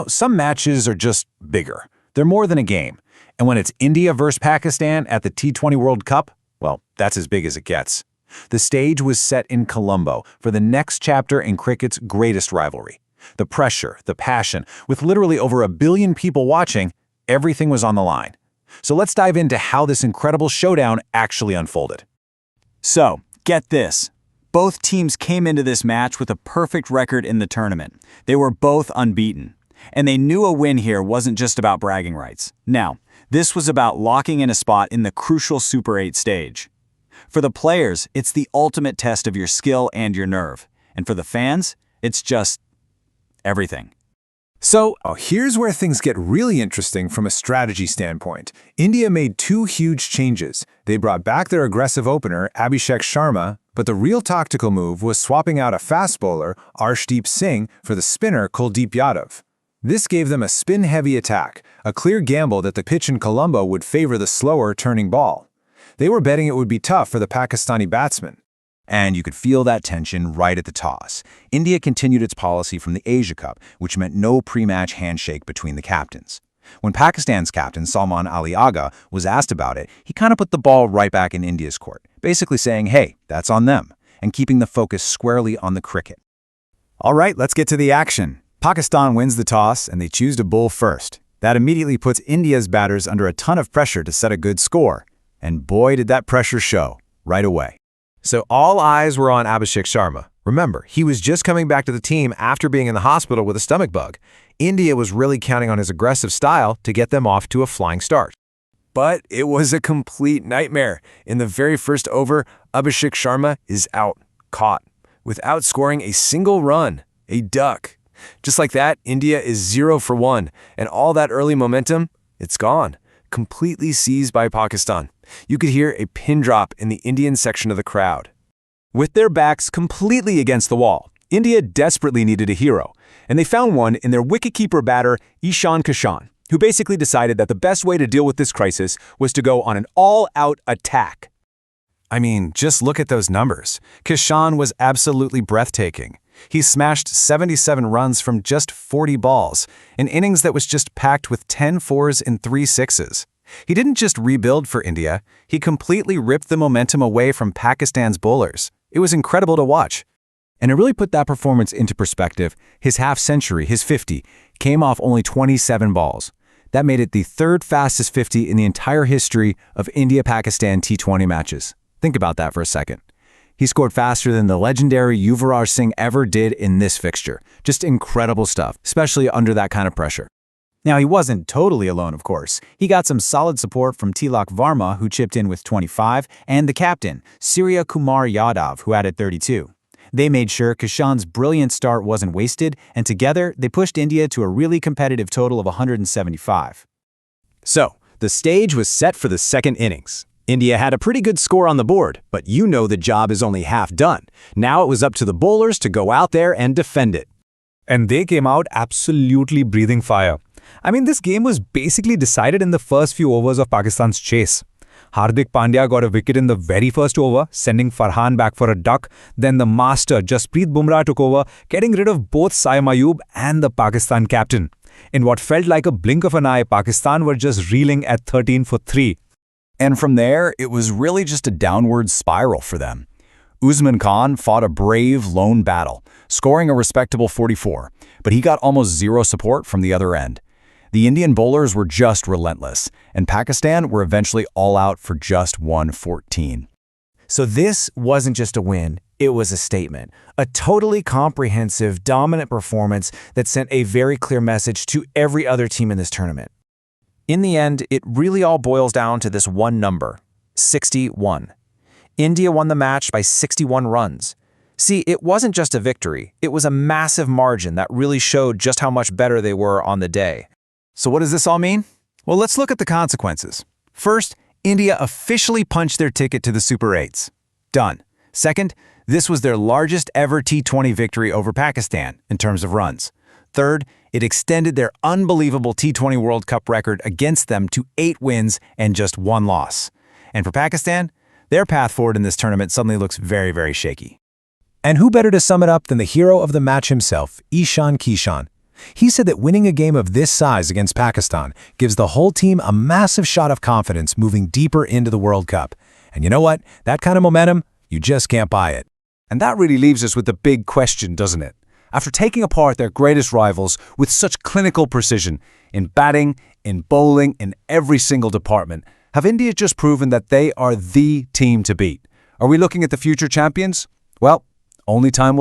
Some matches are just bigger. They're more than a game. And when it's India versus Pakistan at the T20 World Cup, well, that's as big as it gets. The stage was set in Colombo for the next chapter in cricket's greatest rivalry. The pressure, the passion, with literally over 1 billion people watching, everything was on the line. So let's dive into how this incredible showdown actually unfolded. So, get this. Both teams came into this match with a perfect record in the tournament. They were both unbeaten. And they knew a win here wasn't just about bragging rights. Now, this was about locking in a spot in the crucial Super 8 stage. For the players, it's the ultimate test of your skill and your nerve. And for the fans, it's just everything. So, here's where things get really interesting from a strategy standpoint. India made 2 huge changes. They brought back their aggressive opener, Abhishek Sharma, but the real tactical move was swapping out a fast bowler, Arshdeep Singh, for the spinner, Kuldeep Yadav. This gave them a spin-heavy attack, a clear gamble that the pitch in Colombo would favor the slower turning ball. They were betting it would be tough for the Pakistani batsmen. And you could feel that tension right at the toss. India continued its policy from the Asia Cup, which meant no pre-match handshake between the captains. When Pakistan's captain, Salman Ali Agha, was asked about it, he kind of put the ball right back in India's court, basically saying, hey, that's on them, and keeping the focus squarely on the cricket. All right, let's get to the action. Pakistan wins the toss, and they choose to bowl first. That immediately puts India's batters under a ton of pressure to set a good score. And boy, did that pressure show, right away. So all eyes were on Abhishek Sharma. Remember, he was just coming back to the team after being in the hospital with a stomach bug. India was really counting on his aggressive style to get them off to a flying start. But it was a complete nightmare. In the very first over, Abhishek Sharma is out, caught, without scoring a single run, a duck. Just like that, India is 0 for 1, and all that early momentum, it's gone, completely seized by Pakistan. You could hear a pin drop in the Indian section of the crowd. With their backs completely against the wall, India desperately needed a hero, and they found one in their wicketkeeper batter, Ishan Kishan, who basically decided that the best way to deal with this crisis was to go on an all-out attack. I mean, just look at those numbers. Kishan was absolutely breathtaking. He smashed 77 runs from just 40 balls, an innings that was just packed with 10 fours and 3 sixes. He didn't just rebuild for India, he completely ripped the momentum away from Pakistan's bowlers. It was incredible to watch. And to really put that performance into perspective, his half-century, his 50, came off only 27 balls. That made it the 3rd fastest 50 in the entire history of India-Pakistan T20 matches. Think about that for a second. He scored faster than the legendary Yuvraj Singh ever did in this fixture. Just incredible stuff, especially under that kind of pressure. Now, he wasn't totally alone, of course. He got some solid support from Tilak Varma, who chipped in with 25, and the captain, Surya Kumar Yadav, who added 32. They made sure Kishan's brilliant start wasn't wasted, and together, they pushed India to a really competitive total of 175. So, the stage was set for the second innings. India had a pretty good score on the board, but you know the job is only half done. Now it was up to the bowlers to go out there and defend it. And they came out absolutely breathing fire. I mean, this game was basically decided in the first few overs of Pakistan's chase. Hardik Pandya got a wicket in the very first over, sending Farhan back for a duck. Then the master, Jasprit Bumrah, took over, getting rid of both Saim Ayub and the Pakistan captain. In what felt like a blink of an eye, Pakistan were just reeling at 13 for 3. And from there, it was really just a downward spiral for them. Usman Khan fought a brave lone battle, scoring a respectable 44, but he got almost zero support from the other end. The Indian bowlers were just relentless, and Pakistan were eventually all out for just 114. So this wasn't just a win, it was a statement. A totally comprehensive, dominant performance that sent a very clear message to every other team in this tournament. In the end, it really all boils down to this one number, 61. India won the match by 61 runs. See, it wasn't just a victory, it was a massive margin that really showed just how much better they were on the day. So what does this all mean? Well, let's look at the consequences. First, India officially punched their ticket to the Super 8s. Done. Second, this was their largest ever T20 victory over Pakistan in terms of runs. Third, it extended their unbelievable T20 World Cup record against them to 8 wins and just 1 loss. And for Pakistan, their path forward in this tournament suddenly looks very, very shaky. And who better to sum it up than the hero of the match himself, Ishan Kishan? He said that winning a game of this size against Pakistan gives the whole team a massive shot of confidence moving deeper into the World Cup. And you know what? That kind of momentum, you just can't buy it. And that really leaves us with the big question, doesn't it? After taking apart their greatest rivals with such clinical precision, in batting, in bowling, in every single department, have India just proven that they are the team to beat? Are we looking at the future champions? Well, only time will